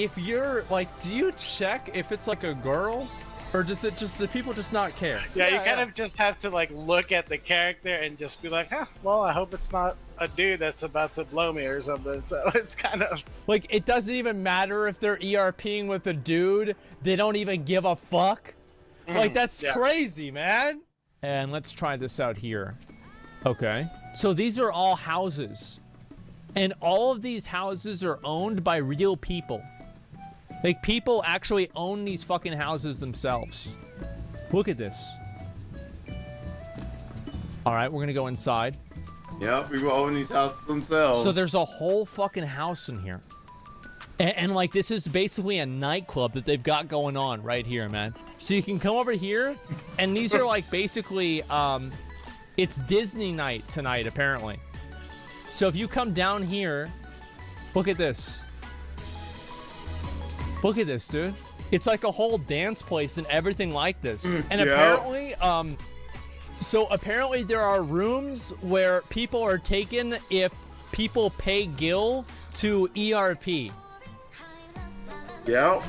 if you're like, do you check if it's like a girl? Or does it just, do people just not care? Yeah, you kind of just have to like look at the character and just be like, huh, well, I hope it's not a dude that's about to blow me or something. So it's kind of like, it doesn't even matter if they're ERPing with a dude. They don't even give a fuck. Like, that's crazy, man. And let's try this out here. Okay. So these are all houses. And all of these houses are owned by real people. Like, people actually own these fucking houses themselves. Look at this. All right, we're gonna go inside. Yep, people own these houses themselves. So there's a whole fucking house in here. And like, this is basically a nightclub that they've got going on right here, man. So you can come over here, and these are like basically, it's Disney night tonight, apparently. So if you come down here, look at this. Look at this, dude. It's like a whole dance place and everything like this. And apparently, so apparently there are rooms where people are taken if people pay Gil to ERP. Yep.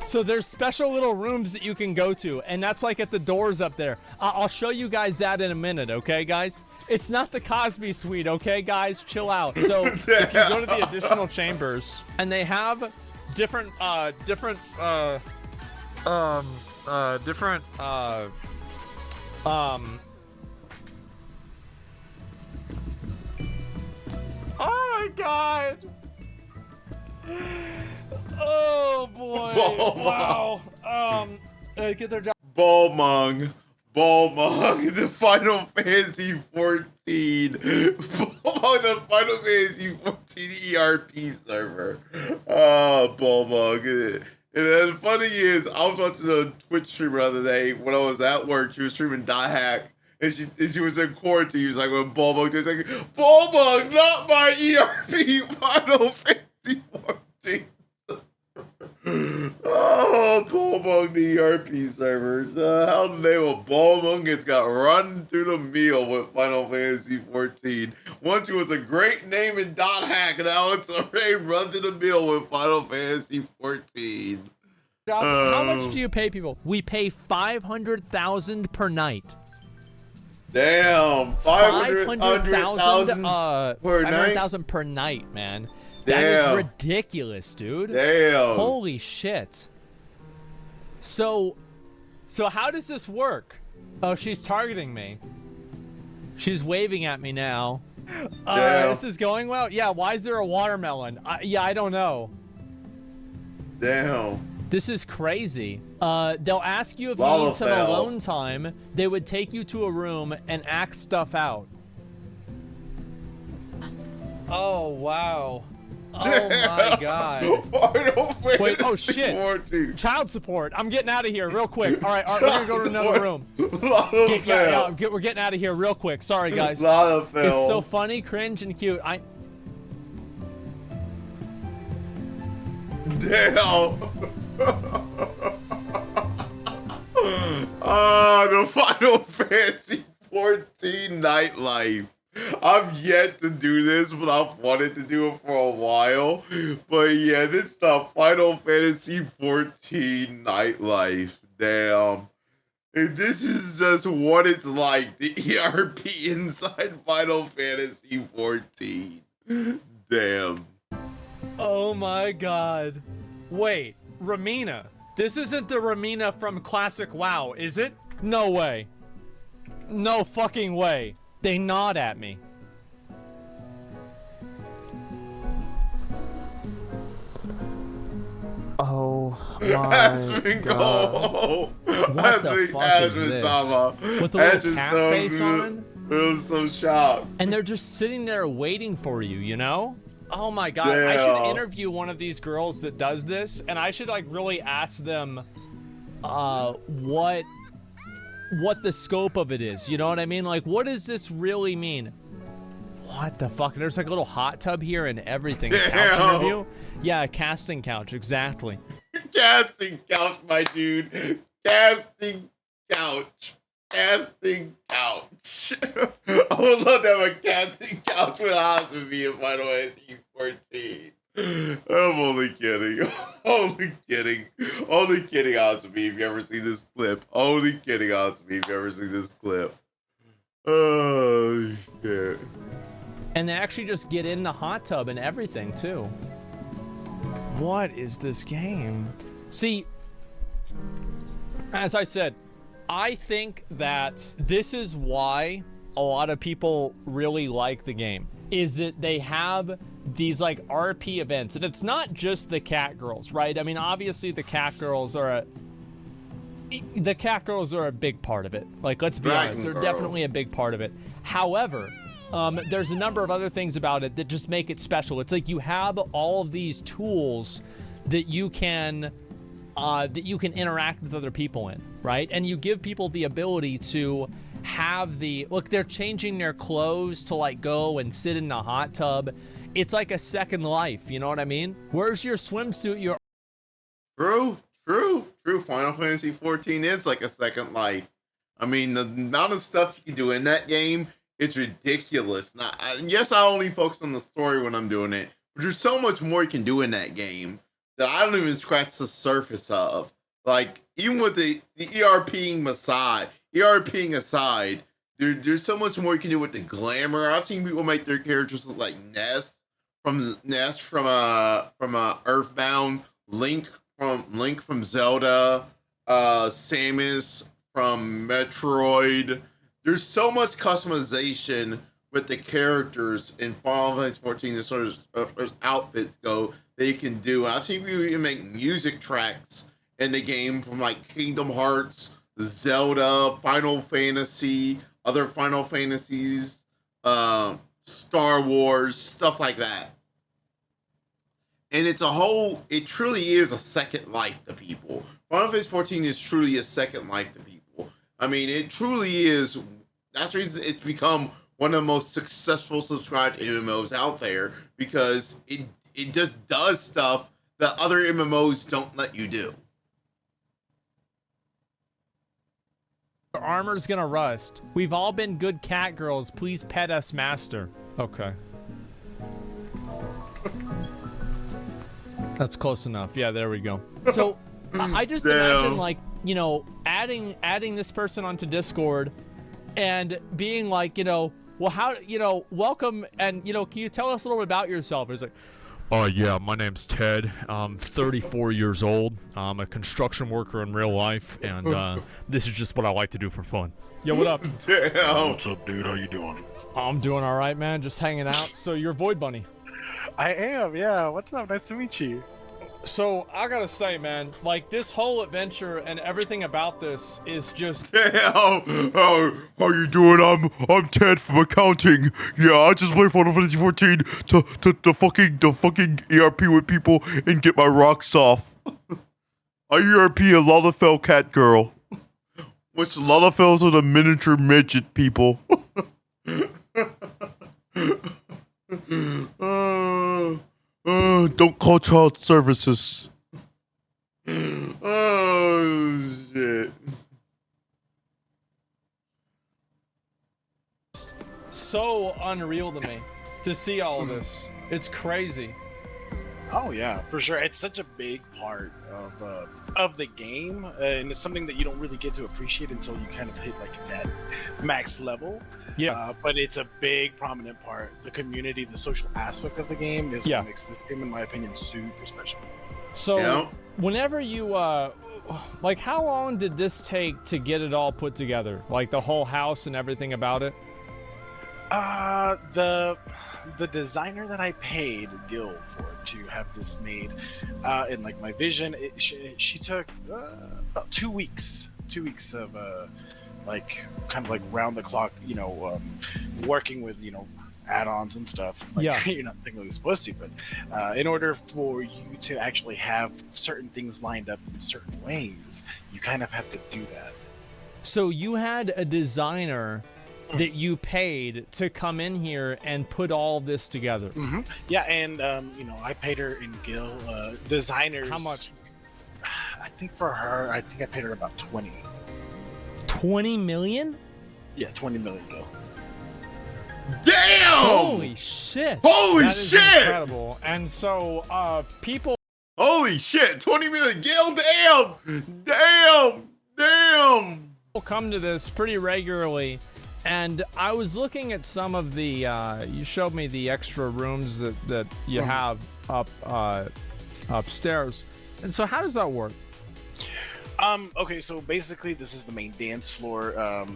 So there's special little rooms that you can go to, and that's like at the doors up there. I'll show you guys that in a minute, okay, guys? It's not the Cosby Suite, okay, guys? Chill out. So if you go to the additional chambers, and they have different, oh my God. Oh boy! Wow. Get their job. Balmung, the Final Fantasy 14. The Final Fantasy 14 ERP server. Oh, Balmung. And then the funny is, I was watching a Twitch stream the other day when I was at work. She was streaming Dot Hack. And she was in quarantine. He was like, when Balmung, she was like, Balmung, not my ERP Final Fantasy 14. Oh, Balmung, the ERP server. How the name of Balmung gets got run through the meal with Final Fantasy 14. Once it was a great name in Dot Hack, now it's already run through the meal with Final Fantasy 14. How much do you pay people? We pay $500,000 per night. Damn, 500,000 per night. $500,000 per night, man. That is ridiculous, dude. Damn. Holy shit. So how does this work? Oh, she's targeting me. She's waving at me now. This is going well. Yeah, why is there a watermelon? Yeah, I don't know. Damn. This is crazy. They'll ask you if you need some alone time. They would take you to a room and act stuff out. Oh, wow. Oh my God. Wait, oh shit. 14. Child support. I'm getting out of here real quick. All right, we're gonna go to another room. We're getting out of here real quick. Sorry, guys. It's so funny, cringe, and cute. Damn. The Final Fantasy 14 nightlife. I've yet to do this, but I've wanted to do it for a while. But yeah, this is the Final Fantasy 14 nightlife. Damn. And this is just what it's like, the ERP inside Final Fantasy 14. Damn. Oh my God. Wait, Ramina. This isn't the Ramina from Classic WoW, is it? No way. No fucking way. They nod at me. Oh my God. What the fuck is this? With the little cat face on? It was so shocked. And they're just sitting there waiting for you, you know? Oh my God. Damn. I should interview one of these girls that does this, and I should like really ask them what the scope of it is, you know what I mean? Like, what does this really mean? What the fuck? There's like a little hot tub here and everything. Couch interview? Yeah, a casting couch, exactly. Casting couch, my dude. Casting couch. Casting couch. I would love to have a casting couch with Oz with me in Final Fantasy 14. Oh Only kidding. Only kidding. Only kidding, Osby, if you ever see this clip. Only kidding, Osby, if you ever see this clip. Oh, shit. And they actually just get in the hot tub and everything, too. What is this game? See, as I said, I think that this is why a lot of people really like the game, is that they have these like RP events, and it's not just the cat girls, right? I mean, obviously the cat girls are a big part of it. Like, let's be honest, they're definitely a big part of it. However, there's a number of other things about it that just make it special. It's like you have all of these tools that you can interact with other people in, right? And you give people the ability to have look, they're changing their clothes to like go and sit in a hot tub. It's like a second life, you know what I mean? Where's your swimsuit? True. Final Fantasy 14 is like a second life. I mean, the amount of stuff you can do in that game, it's ridiculous. Now, yes, I only focus on the story when I'm doing it, but there's so much more you can do in that game that I don't even scratch the surface of. Like, even with the ERPing aside, there's so much more you can do with the glamour. I've seen people make their characters look like Ness from Earthbound, Link from Zelda, Samus from Metroid. There's so much customization with the characters in Final Fantasy 14 as sort of outfits go that you can do. I've seen people even make music tracks in the game from like Kingdom Hearts, Zelda, Final Fantasy, other Final Fantasies, Star Wars, stuff like that. And it truly is a second life to people. Final Fantasy 14 is truly a second life to people. I mean, it truly is. That's the reason it's become one of the most successful subscribed MMOs out there, because it just does stuff that other MMOs don't let you do. Your armor's gonna rust. We've all been good cat girls. Please pet us, master. Okay. That's close enough. Yeah, there we go. So I just imagine, like, you know, adding this person onto Discord and being like, you know, well, how, you know, welcome, and, you know, can you tell us a little bit about yourself? It's like, oh yeah, my name's Ted. I'm 34 years old. I'm a construction worker in real life, and this is just what I like to do for fun. Yo, what up? Damn. What's up, dude? How you doing? I'm doing all right, man. Just hanging out. So you're Void Bunny. I am, yeah. What's up? Nice to meet you. So I gotta say, man, like, this whole adventure and everything about this is just. How you doing? I'm Ted from accounting. Yeah, I just play Final Fantasy 14 to fucking ERP with people and get my rocks off. I ERP a Lalafell cat girl, which Lalafells are the miniature midget people. Don't call child services. Oh, shit. So unreal to me to see all of this. It's crazy. Oh yeah, for sure. It's such a big part of the game, and it's something that you don't really get to appreciate until you kind of hit like that max level. Yeah. But it's a big, prominent part. The community, the social aspect of the game is what makes this game, in my opinion, super special. So, whenever you, like, how long did this take to get it all put together? Like, the whole house and everything about it? The designer that I paid Gil for to have this made, and like my vision, she took about 2 weeks. 2 weeks of like kind of like round the clock, you know, working with, you know, add-ons and stuff. Like, yeah, you're not technically supposed to, but in order for you to actually have certain things lined up in certain ways, you kind of have to do that. So you had a designer that you paid to come in here and put all this together. Mm-hmm. Yeah, and you know, I paid her in Gil designers. How much? I think for her, I think I paid her about 20. 20 million? Yeah, 20 million Gil. Damn! Holy shit! Holy that is shit! Incredible. And so, people. Holy shit, 20-minute Gil, damn. People come to this pretty regularly, and I was looking at some of the, you showed me the extra rooms that you have up, upstairs. And so how does that work? Okay, so basically this is the main dance floor.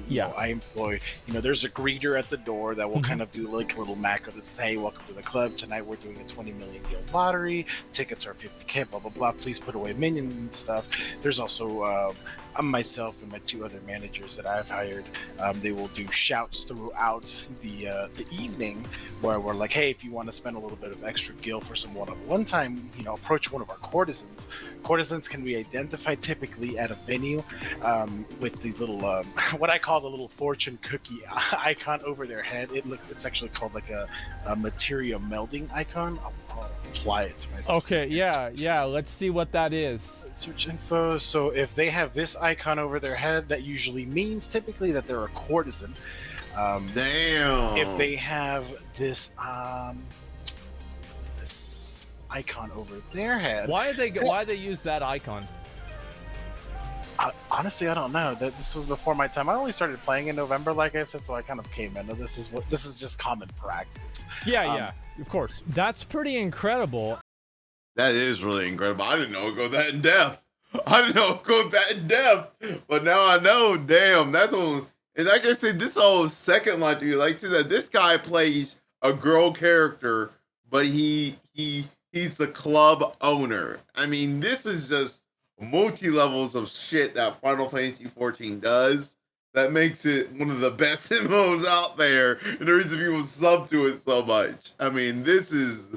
Yeah. I employ, there's a greeter at the door that will kind of do like a little macro that says, hey, welcome to the club. Tonight we're doing a 20 million guild lottery. Tickets are 50K, blah, blah, blah. Please put away minions and stuff. There's also myself and my 2 other managers that I've hired. They will do shouts throughout the evening where we're like, hey, if you want to spend a little bit of extra gil for some one-on-one time, approach one of our courtesans. Courtesans can be identified typically at a venue with the little, what I call the little fortune cookie icon over their head. It's actually called like a materia melding icon. I'll apply it to myself. Okay, yeah, let's see what that is. Search info. So if they have this icon over their head, that usually means typically that they're a courtesan. Damn. If they have this this icon over their head, Why they use that icon? honestly, I don't know. This was before my time. I only started playing in November, like I said, so I kind of came into this is just common practice. Yeah, of course. That's pretty incredible. That is really incredible. I didn't know it go that in depth. But now I know. Damn, that's all. And like I said, this whole second line to you, like I said, this guy plays a girl character, but he's the club owner. I mean, this is just multi-levels of shit that Final Fantasy XIV does that makes it one of the best MMOs out there, and the reason people sub to it so much. I mean, this is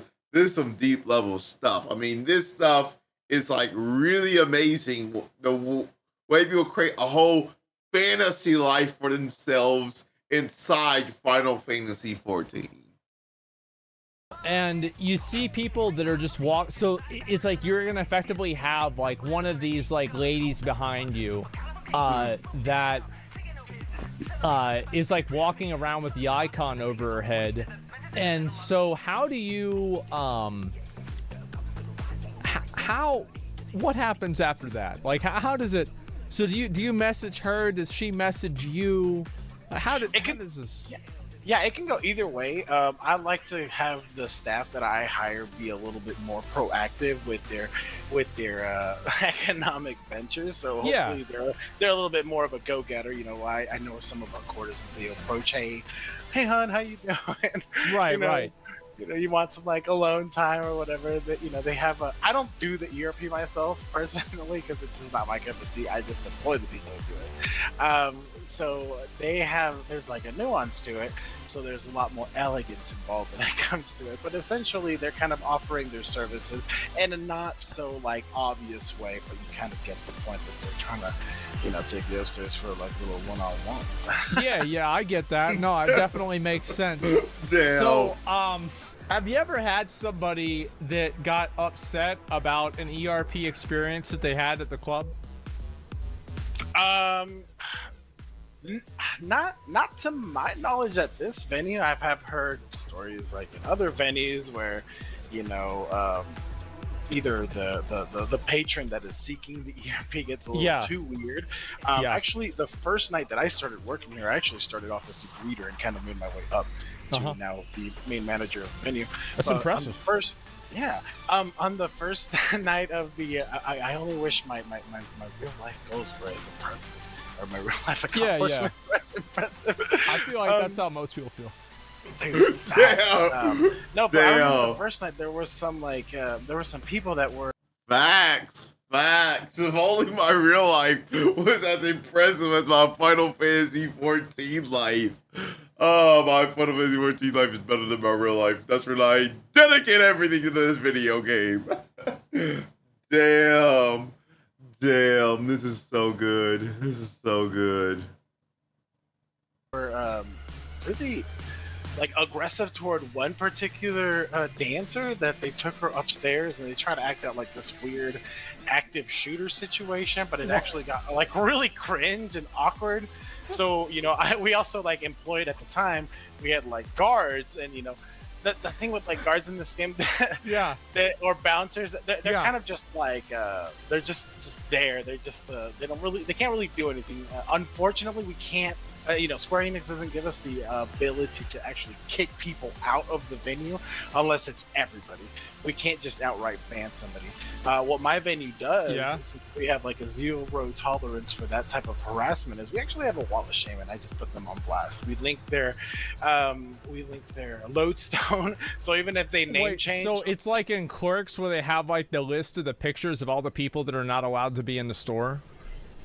some deep level stuff. I mean, this stuff is like really amazing. The way people create a whole fantasy life for themselves inside Final Fantasy XIV. And you see people that are just so it's like you're gonna effectively have like one of these like ladies behind you that is like walking around with the icon over her head. And so how do you what happens after that? Like how does it, so do you message her? Does she message you? How does this? Yeah, it can go either way. I like to have the staff that I hire be a little bit more proactive with their economic ventures. So hopefully they're a little bit more of a go-getter. I know some of our courtesans, they approach, hey hon, how you doing? Right. You want some like alone time or whatever. That they have a. I don't do the ERP myself personally because it's just not my cup of tea. I just employ the people who do it. So there's like a nuance to it. So there's a lot more elegance involved when it comes to it. But essentially, they're kind of offering their services in a not so like obvious way, but you kind of get the point that they're trying to, take you upstairs for like a little one-on-one. Yeah, I get that. No, it definitely makes sense. Damn. So, have you ever had somebody that got upset about an ERP experience that they had at the club? Not to my knowledge at this venue. I have heard stories like in other venues where, either the patron that is seeking the ERP gets a little too weird. Actually, the first night that I started working here, I actually started off as a greeter and kind of made my way up to now the main manager of the venue. That's impressive. On the first night of the, I only wish my real life goals were as impressive, or my real life accomplishments were as impressive. I feel like that's how most people feel. Dude, no, but I remember the first night there was some people that were Facts. If only my real life was as impressive as my Final Fantasy XIV life. Oh, my Final Fantasy XIV life is better than my real life. That's when I dedicate everything to this video game. Damn, this is so good. Were really like aggressive toward one particular dancer that they took her upstairs and they try to act out like this weird active shooter situation, but it actually got like really cringe and awkward. So we also like employed at the time, we had like guards, and the thing with like guards in this game, Yeah. or bouncers, they're Yeah. kind of just like they're just there. They're just they can't really do anything. Unfortunately, we can't. Square Enix doesn't give us the ability to actually kick people out of the venue unless it's everybody. We can't just outright ban somebody. What my venue does, since we have like a 0 tolerance for that type of harassment, is we actually have a wall of shame, and I just put them on blast. We link their lodestone, so even if they name change. So it's like in Clerks where they have like the list of the pictures of all the people that are not allowed to be in the store.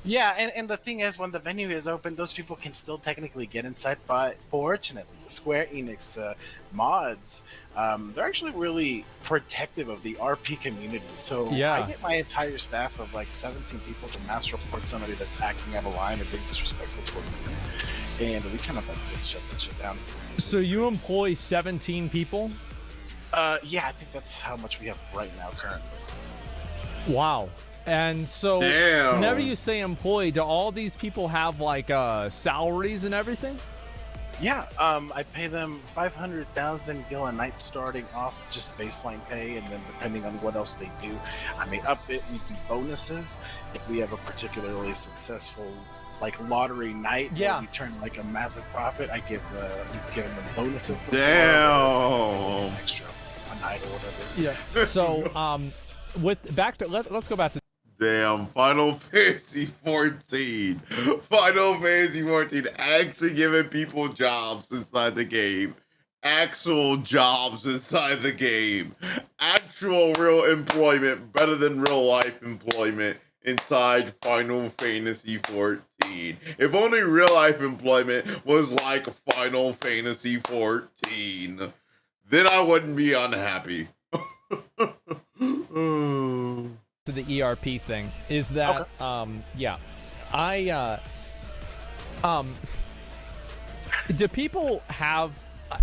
Yeah, and the thing is, when the venue is open, those people can still technically get inside, but fortunately, the Square Enix mods, they're actually really protective of the RP community. So I get my entire staff of like 17 people to mass report somebody that's acting out of line or being disrespectful toward me, and we kind of like just shut that shit down. So you employ 17 people? Yeah, I think that's how much we have right now currently. Wow. And so, whenever you say employee, do all these people have like salaries and everything? Yeah, I pay them 500,000 gil a night starting off, just baseline pay, and then depending on what else they do, I may up it. We do bonuses if we have a particularly successful like lottery night. Where we turn like a massive profit. I give them bonuses. Damn. Extra a night or whatever. Yeah. So let's go back to. Damn, Final Fantasy 14. Final Fantasy 14 actually giving people jobs inside the game. Actual jobs inside the game. Actual real employment, better than real life employment inside Final Fantasy 14. If only real life employment was like Final Fantasy 14, then I wouldn't be unhappy. To the ERP thing is that do people have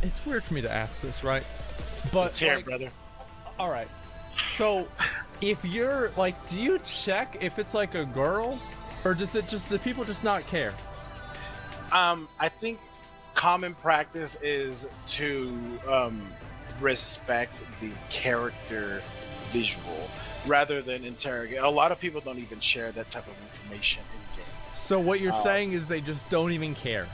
it's weird for me to ask this, right? But it's here, brother. All right, so if you're like, do you check if it's like a girl, or do people just not care? I think common practice is to respect the character visual rather than interrogate. A lot of people don't even share that type of information in game. So what you're saying is they just don't even care.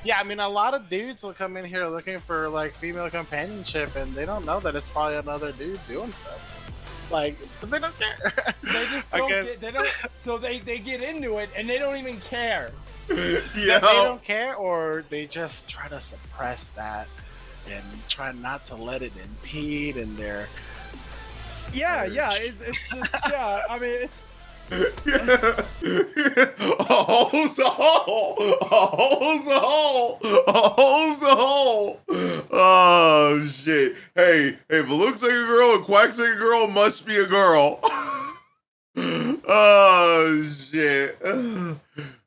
Yeah, I mean, a lot of dudes will come in here looking for like female companionship, and they don't know that it's probably another dude doing stuff. Like, but they don't care. They just don't get. They don't. So they get into it and they don't even care. Yeah, they don't care, or they just try to suppress that and try not to let it impede in their. Yeah, it's just I mean it's. A hole's a hole. A hole's a hole. A hole's a hole. Oh shit! Hey, if it looks like a girl and quacks like a girl, it must be a girl. Oh shit!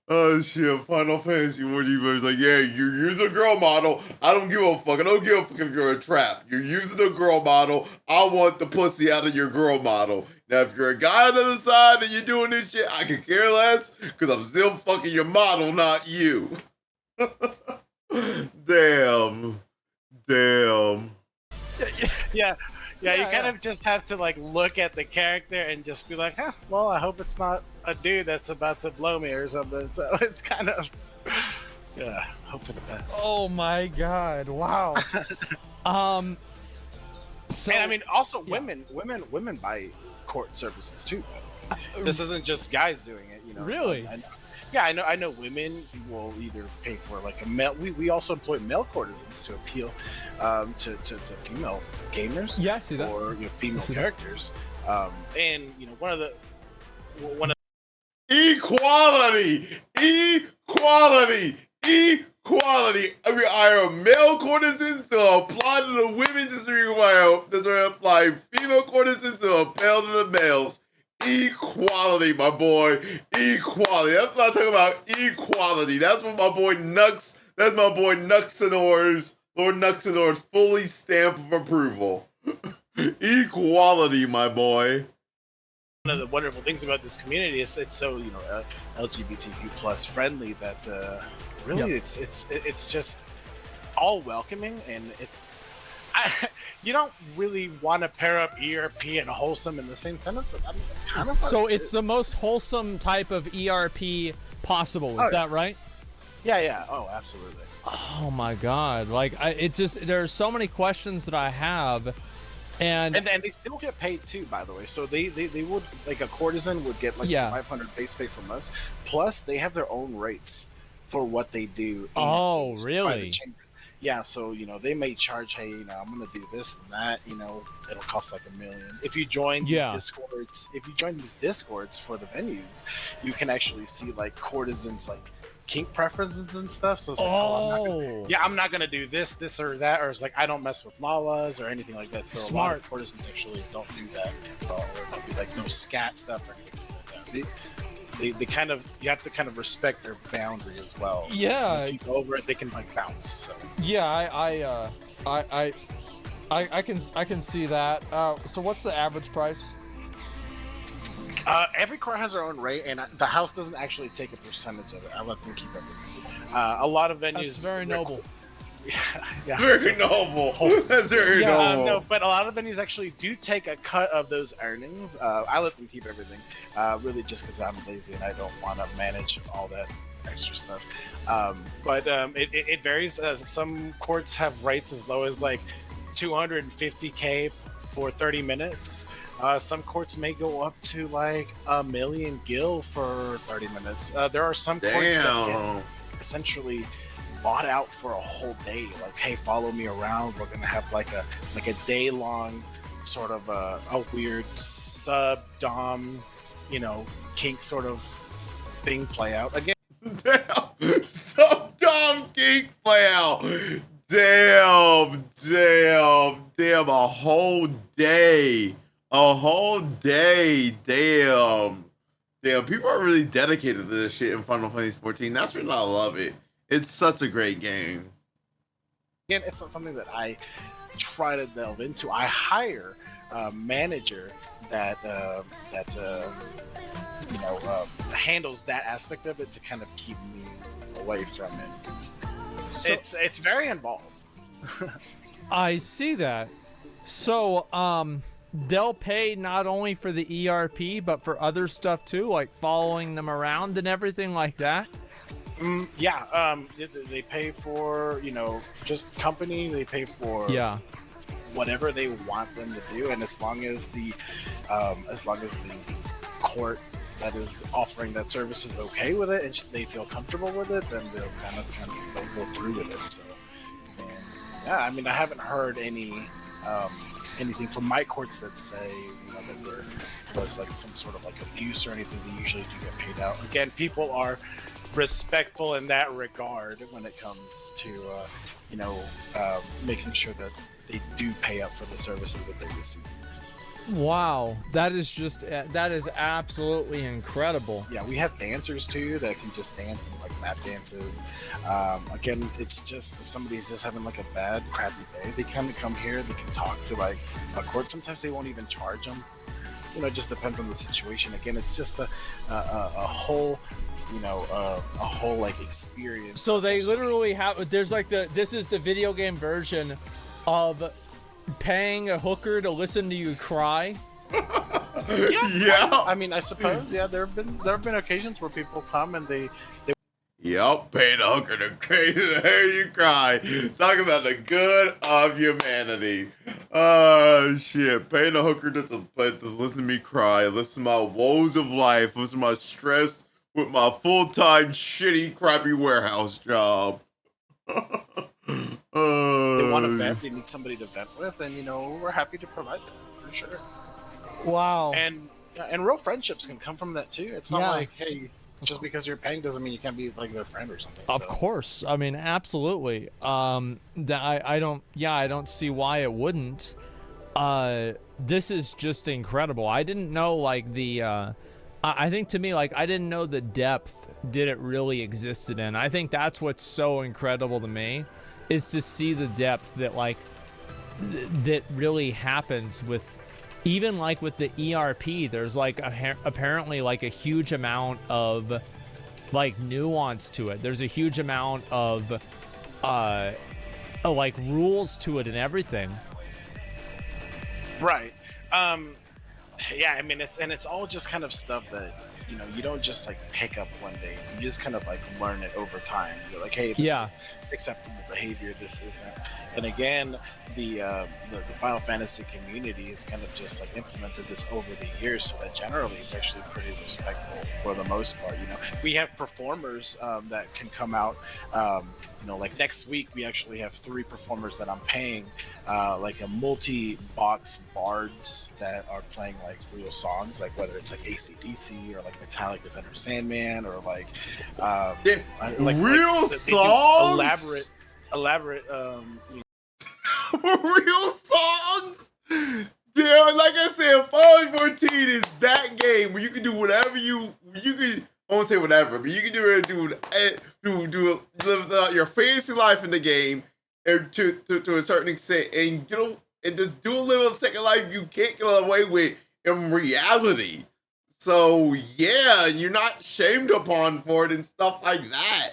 Oh shit! Final Fantasy 14 was like, yeah, you're using a girl model. I don't give a fuck. I don't give a fuck if you're a trap. You're using a girl model. I want the pussy out of your girl model. Now, if you're a guy on the other side and you're doing this shit, I could care less because I'm still fucking your model, not you. Damn. Yeah, you kind of just have to like look at the character and just be like, well, I hope it's not a dude that's about to blow me or something. So it's kind of, hope for the best. Oh my god! Wow. So, and I mean, also women buy court services too. This isn't just guys doing it, you know. Really? I know women will either pay for like a male. We also employ male courtesans to appeal to female gamers. Yeah, I see that. Or female characters. And one of Equality. I mean, are male courtesans to apply to the women just to apply female courtesans to appeal to the males. Equality, my boy. Equality. That's what I'm talking about. Equality. That's what my boy Nux. That's my boy Nuxenor's. Lord Nuxenor's fully stamp of approval. Equality, my boy. One of the wonderful things about this community is it's so LGBTQ plus friendly that really it's just all welcoming, and it's You don't really want to pair up ERP and wholesome in the same sentence, but I mean, it's kind of So it's the most wholesome type of ERP possible. Is that right? Yeah. Oh, absolutely. Oh my God! Like, there's so many questions that I have, and they still get paid too, by the way. So they would, like, a courtesan would get like 500 base pay from us. Plus, they have their own rates for what they do. Oh, really? Yeah, so, you know, they may charge, hey, you know, I'm gonna do this and that, you know, it'll cost like $1 million. If you join these discords for the venues, you can actually see like courtesans, like kink preferences and stuff. So it's like, I'm not gonna do this or that, or it's like, I don't mess with lalas or anything like that. So Smart. A lot of courtesans actually don't do that, or they'll be like no scat stuff or anything like that. They kind of, you have to kind of respect their boundary as well. Yeah. If you go over it, they can like bounce. So yeah, I can see that. So what's the average price? Every car has their own rate, and the house doesn't actually take a percentage of it. I let them keep everything. A lot of venues. That's very noble. Yeah, Very noble. That's very noble. No, but a lot of venues actually do take a cut of those earnings. I let them keep everything, really just because I'm lazy and I don't want to manage all that extra stuff. But it varies. Some courts have rates as low as like $250K for 30 minutes. Some courts may go up to like $1 million gil for 30 minutes. There are some courts that get essentially bought out for a whole day. Like, hey, follow me around. We're gonna have like a day long sort of a weird sub dom, you know, kink sort of thing play out again. Damn, some dumb kink play out. Damn, a whole day. Damn, people are really dedicated to this shit in Final Fantasy 14. That's when I love it. It's such a great game. Again, it's not something that I try to delve into. I hire a manager that handles that aspect of it to kind of keep me away from it. So, it's very involved. I see that. So, they'll pay not only for the ERP, but for other stuff too, like following them around and everything like that. They pay for, you know, just company. They pay for whatever they want them to do, and as long as the court that is offering that service is okay with it and they feel comfortable with it, then they'll kind of go through with it. So, and yeah, I mean, I haven't heard anything from my courts that say, you know, that there was like some sort of like abuse or anything. They usually do get paid out. Again, people are respectful in that regard when it comes to making sure that they do pay up for the services that they receive. Wow, that is absolutely incredible. Yeah, we have dancers too that can just dance and like lap dances. Again, it's just if somebody's just having like a bad, crappy day, they kind of come here. They can talk to like a court. Sometimes they won't even charge them. You know, it just depends on the situation. Again, it's just a whole. A whole like experience. So they literally have. There's like this is the video game version of paying a hooker to listen to you cry. Yeah. I mean, I suppose. Yeah, there have been occasions where people come and they. Yep, paying a hooker to hear you cry. Talk about the good of humanity. Oh shit, paying a hooker to listen to me cry, listen to my woes of life, listen to my stress with my full-time shitty crappy warehouse job. They want to vent, they need somebody to vent with, and we're happy to provide that for sure. Wow. And real friendships can come from that too. It's not like, hey, just because you're paying doesn't mean you can't be like their friend or something. Of course. I mean, absolutely. I don't see why it wouldn't. This is just incredible. I didn't know like the I think to me, like, I didn't know the depth that it really existed in. I think that's what's so incredible to me, is to see the depth that, like, that really happens with, even, like, with the ERP. There's, like, apparently, like, a huge amount of, like, nuance to it. There's a huge amount of, like rules to it and everything. Right. Yeah, I mean, it's all just kind of stuff that, you know, you don't just like pick up one day. You just kind of like learn it over time. You're like, hey, this is acceptable behavior. This isn't. And again, the Final Fantasy community has kind of just like implemented this over the years, so that generally it's actually pretty respectful for the most part. You know, we have performers that can come out. You know, like next week we actually have 3 performers that I'm paying, like a multi-box bards that are playing like real songs, like whether it's like AC/DC or like Metallica's Enter Sandman or like real songs, elaborate real songs. Dude, like I said, Final 14 is that game where you can do whatever you can. I won't say whatever, but you can live out your fantasy life in the game, and to a certain extent, and and just do a little second life you can't get away with in reality. So yeah, you're not shamed upon for it and stuff like that.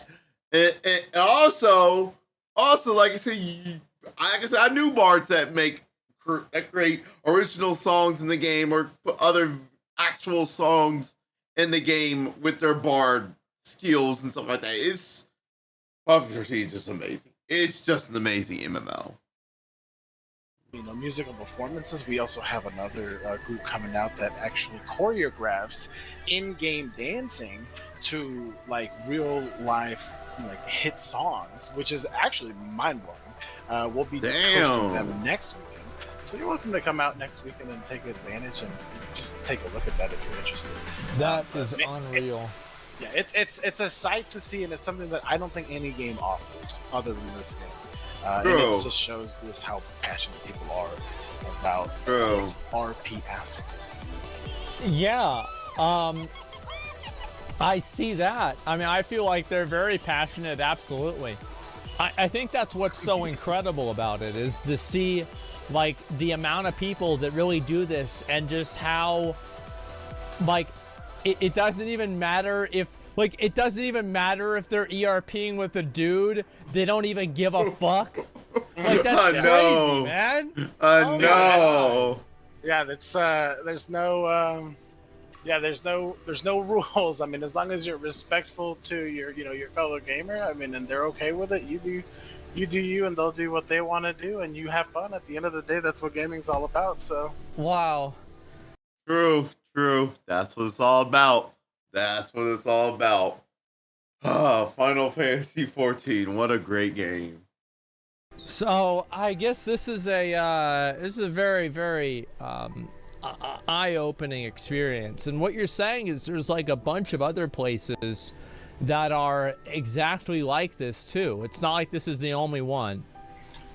And also, like I said, I knew bards that create original songs in the game or put other actual songs in the game with their bard skills and stuff like that. It's Final 14 is just amazing. It's just an amazing MMO. You know, musical performances. We also have another group coming out that actually choreographs in-game dancing to like real life like hit songs, which is actually mind-blowing. We'll be hosting them next weekend, so you're welcome to come out next weekend and take advantage and just take a look at that if you're interested. That is unreal. It's a sight to see, and it's something that I don't think any game offers other than this game. And it just shows this how passionate people are about this RP aspect. Yeah, I see that. I mean, I feel like they're very passionate, absolutely. I think that's what's so incredible about it, is to see like the amount of people that really do this, and just how like it doesn't even matter if it doesn't even matter if they're ERPing with a dude. They don't even give a fuck. Like, that's crazy, man. No. Yeah, that's there's no rules. I mean, as long as you're respectful to your fellow gamer, I mean, and they're okay with it, you do you, and they'll do what they want to do, and you have fun. At the end of the day, that's what gaming's all about. So wow. True. That's what it's all about. Final Fantasy 14. What a great game. So I guess this is a very, very eye-opening experience. And what you're saying is there's like a bunch of other places that are exactly like this too. It's not like this is the only one.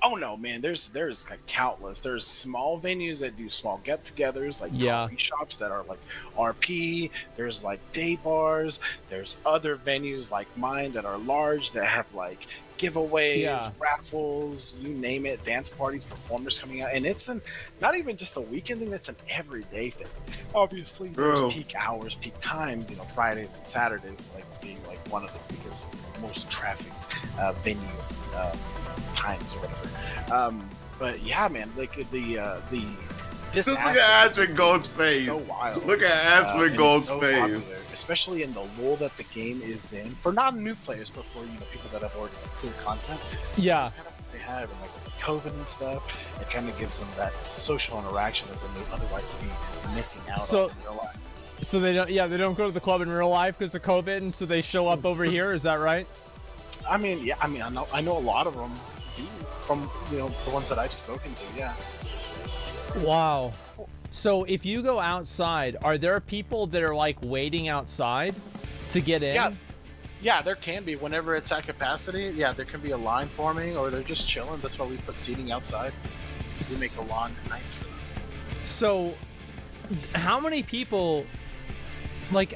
Oh no, man! There's like countless. There's small venues that do small get-togethers, like coffee shops that are like RP. There's like day bars. There's other venues like mine that are large that have like giveaways, raffles, you name it, dance parties, performers coming out, and it's not even just a weekend thing. It's an everyday thing. Obviously, there's peak hours, peak times. You know, Fridays and Saturdays like being like one of the biggest, most traffic venue times or whatever. But yeah, man, like this look at Asmongold's face. So wild. Look at Asmongold's face. Popular, especially in the lull that the game is in, for non-new players, but for people that have already clear content. Yeah. This is kind of what they have, and like with the COVID and stuff, it kind of gives them that social interaction that they may otherwise be missing out on in real life. So they don't go to the club in real life because of COVID, and so they show up over here. Is that right? I mean, I know a lot of them do, from the ones that I've spoken to. Yeah. Wow. So if you go outside, are there people that are like waiting outside to get in? Yeah, there can be. Whenever it's at capacity, there can be a line forming, or they're just chilling. That's why we put seating outside. We make the lawn nice for them. So how many people do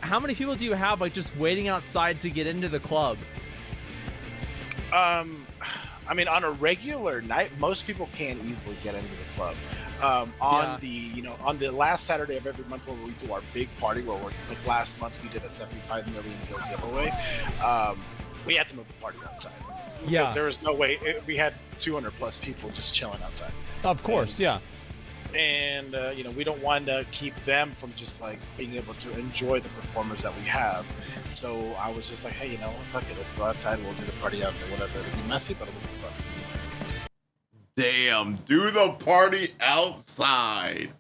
you have like just waiting outside to get into the club? I mean, on a regular night, most people can easily get into the club. On the last Saturday of every month, where we do our big party, where we're like last month we did a $75 million giveaway. We had to move the party outside. Yeah. Because there was no way we had 200 plus people just chilling outside. Of course, yeah. And you know, we don't want to keep them from just like being able to enjoy the performers that we have. So I was just like, hey, you know, fuck it, let's go outside. We'll do the party out there, whatever. It'll be messy, but it'll be fun. Damn, do the party outside.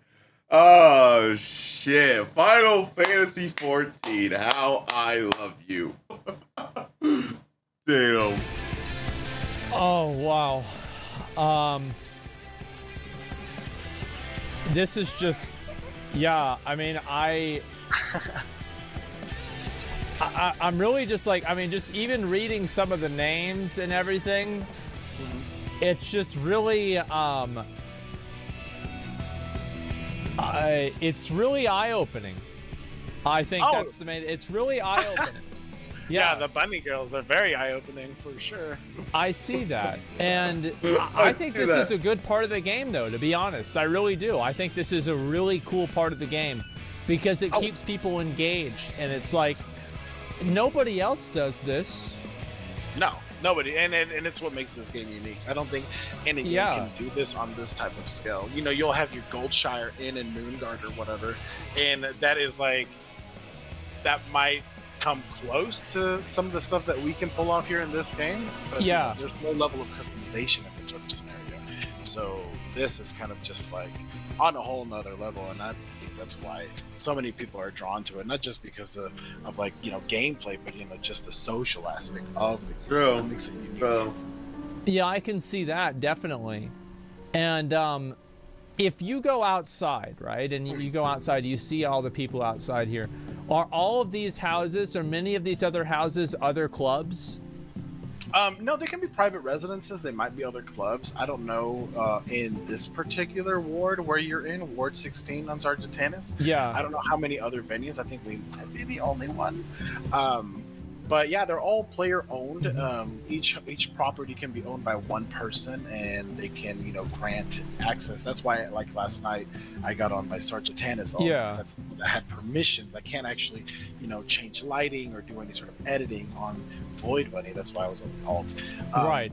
Oh shit. Final Fantasy 14. How I love you. Damn. Oh wow. This is just, yeah. I mean, I'm really just like, I mean, just even reading some of the names and everything. It's just really, it's really eye-opening. I think that's the main. It's really eye-opening. Yeah, the bunny girls are very eye-opening for sure. I see that, and I think this is a good part of the game, though. To be honest, I really do. I think this is a really cool part of the game because it keeps people engaged, and it's like nobody else does this. No, nobody, and it's what makes this game unique. I don't think any game can do this on this type of scale. You know, you'll have your Goldshire Inn and Moonguard or whatever, and that is like that might come close to some of the stuff that we can pull off here in this game, but you know, there's no level of customization in that sort of scenario. So this is kind of just like on a whole nother level, and I think that's why so many people are drawn to it, not just because of like, you know, gameplay, but you know, just the social aspect of the game that makes it unique. Yeah, I can see that definitely. And if you go outside, right, and you go outside, you see all the people outside here. Are all of these houses, or many of these other houses, other clubs? No, they can be private residences. They might be other clubs. I don't know in this particular ward where you're in, Ward 16 on Sargentanis. Yeah. I don't know how many other venues. I think we might be the only one. But yeah, they're all player owned. Each property can be owned by one person, and they can, you know, grant access. That's why, like last night, I got on my Sargentanis. Because that's I had permissions. I can't actually, you know, change lighting or do any sort of editing on Void Bunny. That's why I was on call. Right.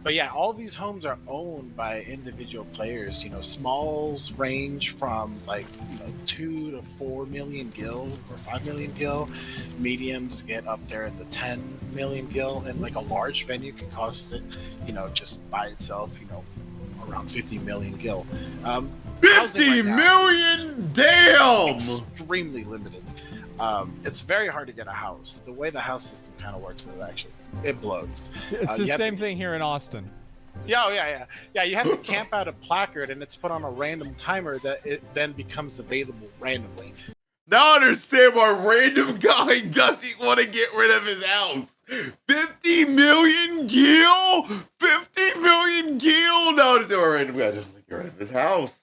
But yeah, all these homes are owned by individual players. You know, smalls range from like, you know, 2 to 4 million gil or 5 million gil. Mediums get up there in the 10 million gil, and like a large venue can cost it, you know, just by itself, you know, around 50 million gil. 50 million, damn! Extremely limited. It's very hard to get a house. The way the house system kind of works is actually, it blows. It's the same thing here in Austin. Yeah. You have to camp out a placard, and it's put on a random timer that it then becomes available randomly. Now I understand why random guy doesn't want to get rid of his house. 50 million gil? 50 million gil? Now I understand why random guy doesn't want to get rid of his house.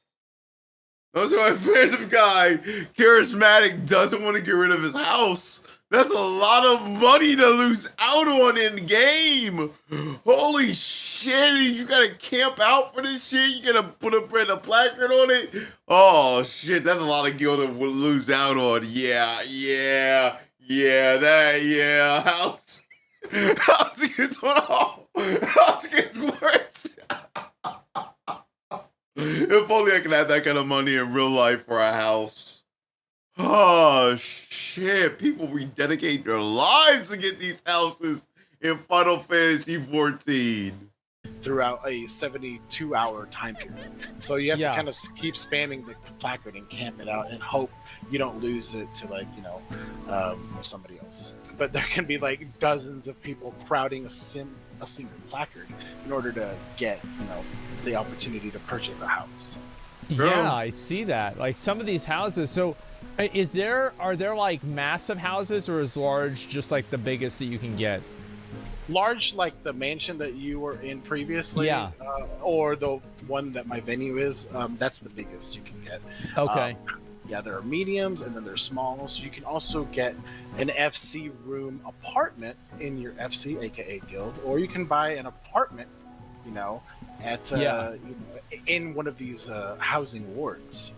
That's why a random guy, charismatic, doesn't want to get rid of his house. That's a lot of money to lose out on in game. Holy shit, you gotta camp out for this shit? You gotta put a placard on it? Oh shit, that's a lot of gil to lose out on. Yeah. House gets worse. If only I could have that kind of money in real life for a house. Oh, shit. People rededicate their lives to get these houses in Final Fantasy 14. Throughout a 72-hour time period. So you have to kind of keep spamming the placard and camp it out and hope you don't lose it to, like, you know, somebody else. But there can be, like, dozens of people crowding a single placard in order to get, you know, the opportunity to purchase a house. Yeah, I see that. Like some of these houses. So are there like massive houses, or is large just like the biggest that you can get? Large, like the mansion that you were in previously, or the one that my venue is, that's the biggest you can get. Okay. Yeah, there are mediums and then there's smalls. So you can also get an FC room apartment in your FC, aka guild, or you can buy an apartment, you know, at you know, in one of these housing wards.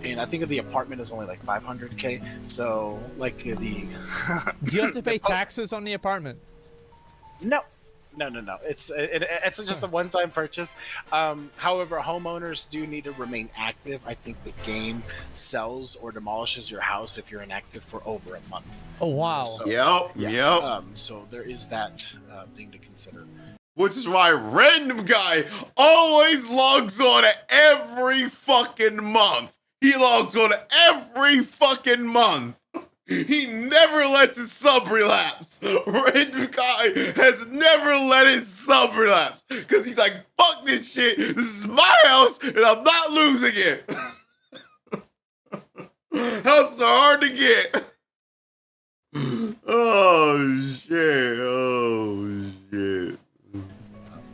And I think the apartment is only like 500K. So like the do you have to pay taxes on the apartment? No, No. It's just a one-time purchase. However, homeowners do need to remain active. I think the game sells or demolishes your house if you're inactive for over a month. Oh wow. So, Yep. So there is that thing to consider. Which is why random guy always logs on every fucking month. He logs on every fucking month. He never lets his sub relapse. Random guy has never let his sub relapse. Because he's like, fuck this shit. This is my house and I'm not losing it. Houses are hard to get. Oh shit.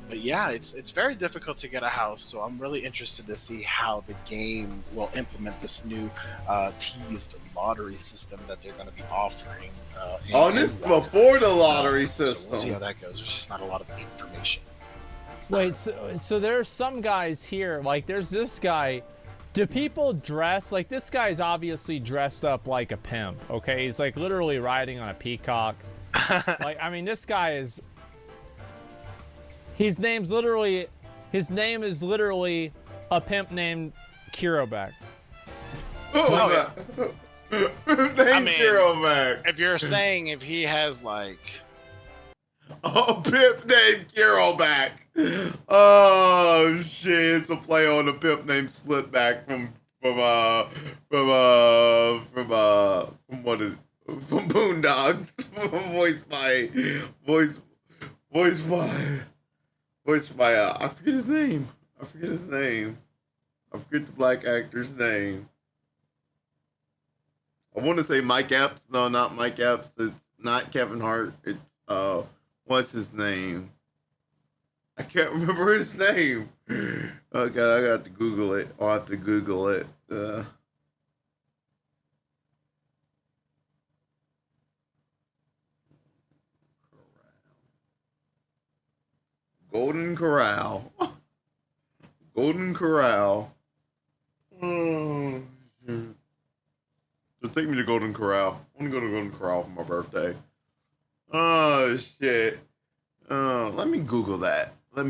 But yeah, it's very difficult to get a house, so I'm really interested to see how the game will implement this new teased lottery system that they're going to be offering. This before the lottery system. So we'll see how that goes. There's just not a lot of information. Wait, so there's some guys here, like there's this guy. Do people dress like this guy's obviously dressed up like a pimp, okay? He's like literally riding on a peacock. Like, I mean, this guy is his name is literally a pimp named Kirobek. Oh, yeah. Kirobek. If you're saying if he has like Oh, pimp named Kirobek. Oh shit! It's a play on a pimp named Slipback from Boondocks. voiced by I forget his name. I forget the black actor's name. I want to say Mike Epps. No, not Mike Epps. It's not Kevin Hart. It's what's his name? I can't remember his name. Oh god, I got to Google it. I'll have to Google it. Golden Corral. Golden Corral. Oh, shit. Just take me to Golden Corral. I want to go to Golden Corral for my birthday. Oh, shit. Let me Google that. I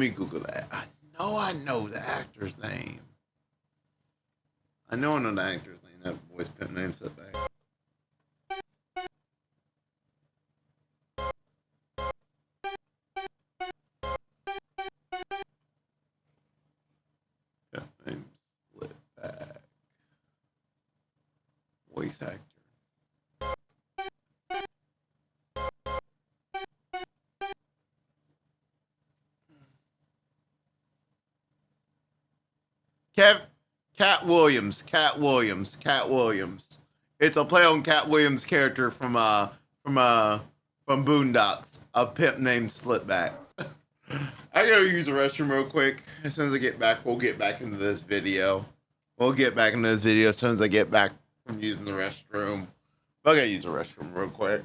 know the actor's name. I know the actor's name. That voice pimp name said that. Yeah, name Slipback. Voice actor. Cat Williams. It's a play on Cat Williams' character from Boondocks, a pimp named Slipback. I gotta use the restroom real quick. As soon as I get back, we'll get back into this video. As soon as I get back from using the restroom. I gotta use the restroom real quick.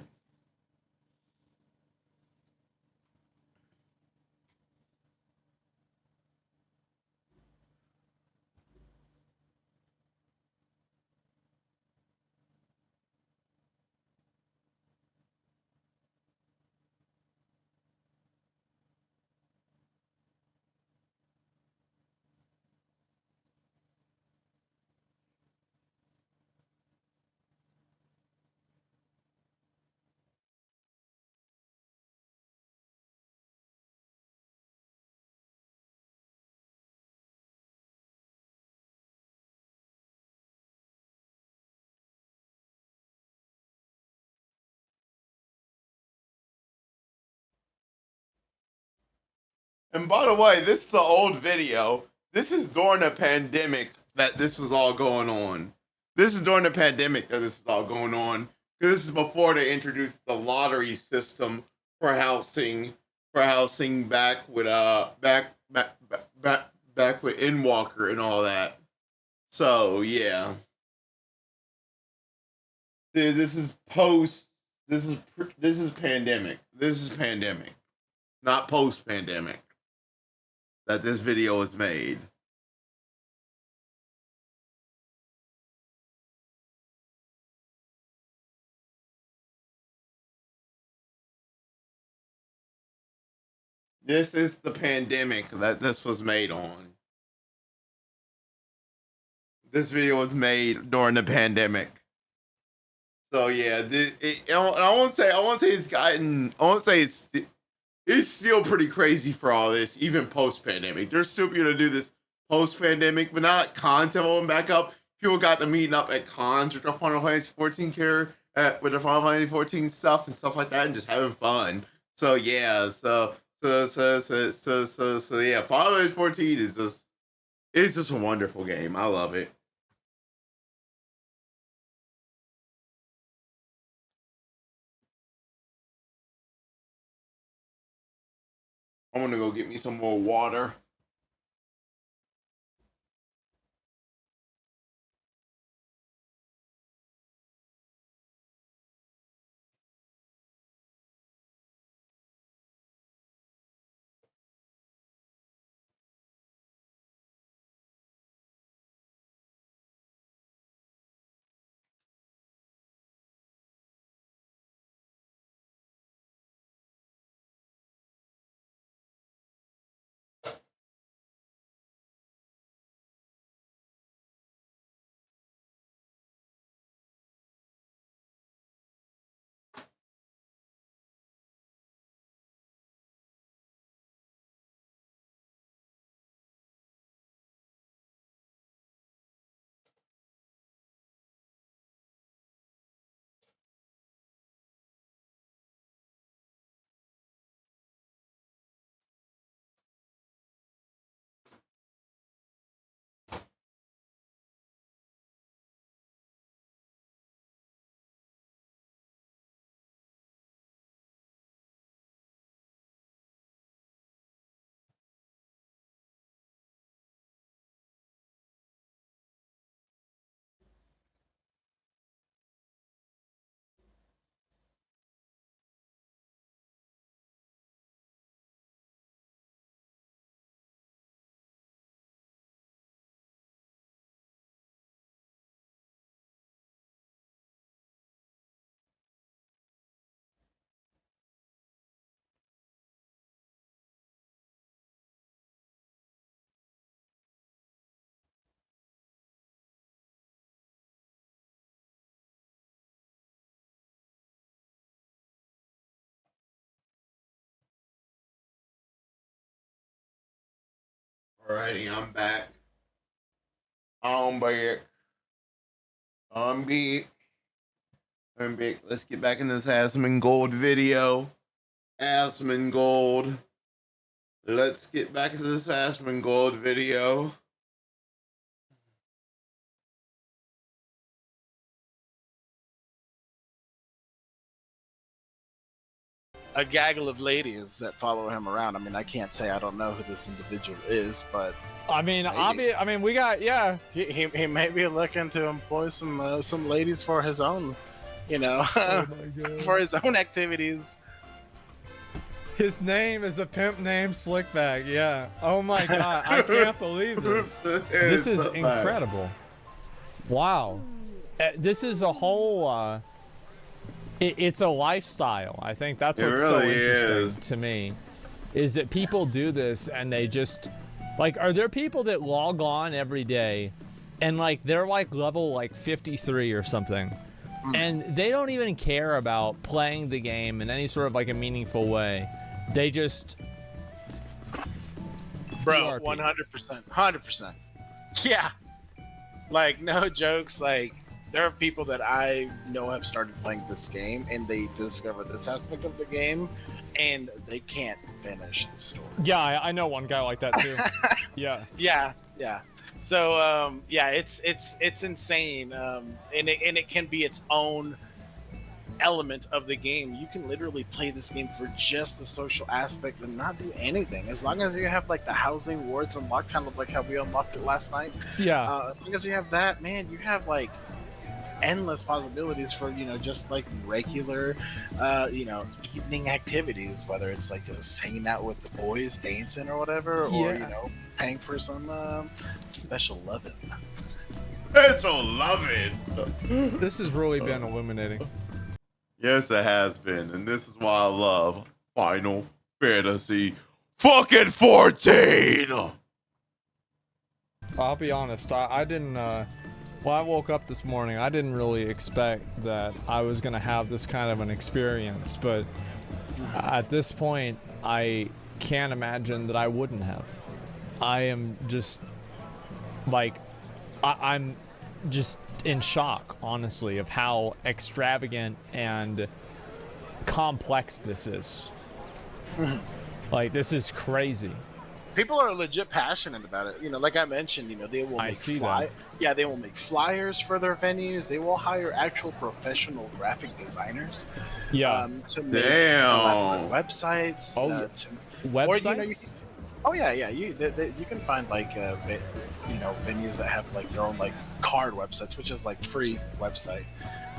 And by the way, this is an old video. This is during the pandemic that this was all going on. This is before they introduced the lottery system for housing back with back with Endwalker and all that. So yeah. Dude, this is pandemic. This is pandemic. Not post pandemic. That this video was made. This is the pandemic that this was made on. This video was made during the pandemic. So yeah, I won't say it's gotten. I won't say it's still pretty crazy for all this, even post-pandemic. There's still people to do this post-pandemic, but not content open back up. People got to meeting up at cons with their Final Fantasy 14 with their Final Fantasy 14 stuff and stuff like that, and just having fun. So yeah, so yeah, Final Fantasy 14 is just a wonderful game. I love it. I'm gonna go get me some more water. Alrighty, I'm back. I'm back. I'm back. I'm back. Let's get back in this Asmongold video. Asmongold. Let's get back into this Asmongold video. A gaggle of ladies that follow him around. I mean, I can't say I don't know who this individual is, but I mean, we got, yeah. He may be looking to employ some ladies for his own, Oh for his own activities. His name is a pimp named Slickbag. Yeah. Oh my god, I can't believe this. This is incredible. Wow. This is a whole. It's a lifestyle. I think that's what's so interesting to me, is that people do this and they just, like, are there people that log on every day and like they're like level like 53 or something, and they don't even care about playing the game in any sort of like a meaningful way. They just, bro, 100%, 100%. Yeah, like no jokes. Like, there are people that I know have started playing this game and they discover this aspect of the game and they can't finish the story. Yeah, I know one guy like that too. Yeah. Yeah. So yeah, it's insane, and it can be its own element of the game. You can literally play this game for just the social aspect and not do anything, as long as you have like the housing wards unlocked, kind of like how we unlocked it last night. Yeah. As long as you have that, man, you have like endless possibilities for just like regular evening activities, whether it's like just hanging out with the boys, dancing or whatever, or paying for some special loving. Special loving. This has really been illuminating. Yes, it has been, and this is why I love Final Fantasy Fucking 14! I'll be honest, I didn't, when I woke up this morning, I didn't really expect that I was gonna have this kind of an experience, but at this point, I can't imagine that I wouldn't have. I am just, like, I'm just in shock, honestly, of how extravagant and complex this is. Like, this is crazy. People are legit passionate about it. You know, like I mentioned, you know, they will make they will make flyers for their venues. They will hire actual professional graphic designers. Yeah. To make websites. Websites? Or, you can find like venues that have like their own like card websites, which is like free website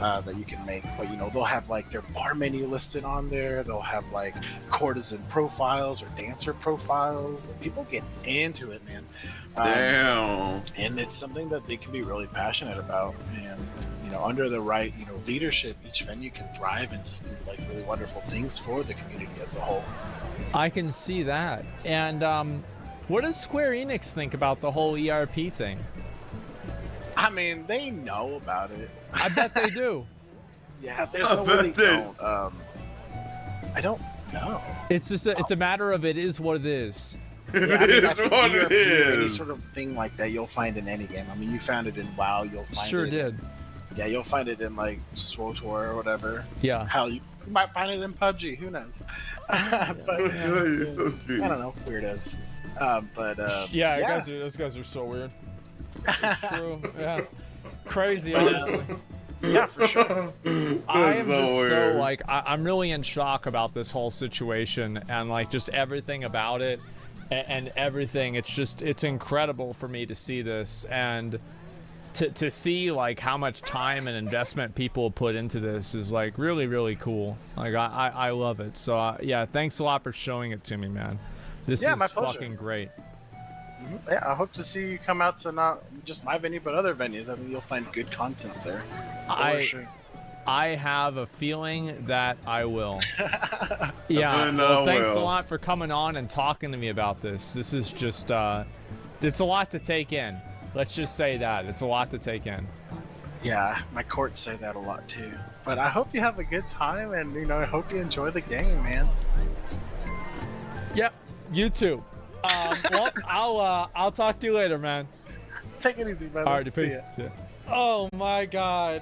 that you can make. But you know, they'll have like their bar menu listed on there. They'll have like courtesan profiles or dancer profiles. People get into it, man. Damn. And it's something that they can be really passionate about. And you know, under the right leadership, each venue can thrive and just do like really wonderful things for the community as a whole. I can see that. And what does Square Enix think about the whole ERP thing? I mean, they know about it. I bet they do. Yeah, there's no way they don't. I don't know. It's just it's a matter of it is what it is. Yeah, I mean, It's what it Any is. sort of thing like that, you'll find in any game. I mean, you found it in WoW. You'll find Sure it. did. Yeah, you'll find it in like SWTOR or whatever. Yeah. Hell, you might find it in PUBG. Who knows? But I don't know. Weirdos. Yeah, those guys are so weird. It's true. Yeah. Crazy, honestly. Yeah, for sure. I am just weird. so like I'm really in shock about this whole situation and like just everything about it and everything. It's incredible for me to see this and to see like how much time and investment people put into this is like really, really cool. Like I love it. So yeah, thanks a lot for showing it to me, man. This is my pleasure. fucking great. Yeah, I hope to see you come out to not just my venue, but other venues. I think you'll find good content there. For sure. I have a feeling that I will. Definitely Yeah, know well, I thanks a will. lot for coming on and talking to me about this. This is just, it's a lot to take in. Let's just say that. It's a lot to take in. Yeah, my courts say that a lot too. But I hope you have a good time, and I hope you enjoy the game, man. Yep, you too. Well, I'll talk to you later, man. Take it easy, brother. All right, See peace. ya. Oh my God.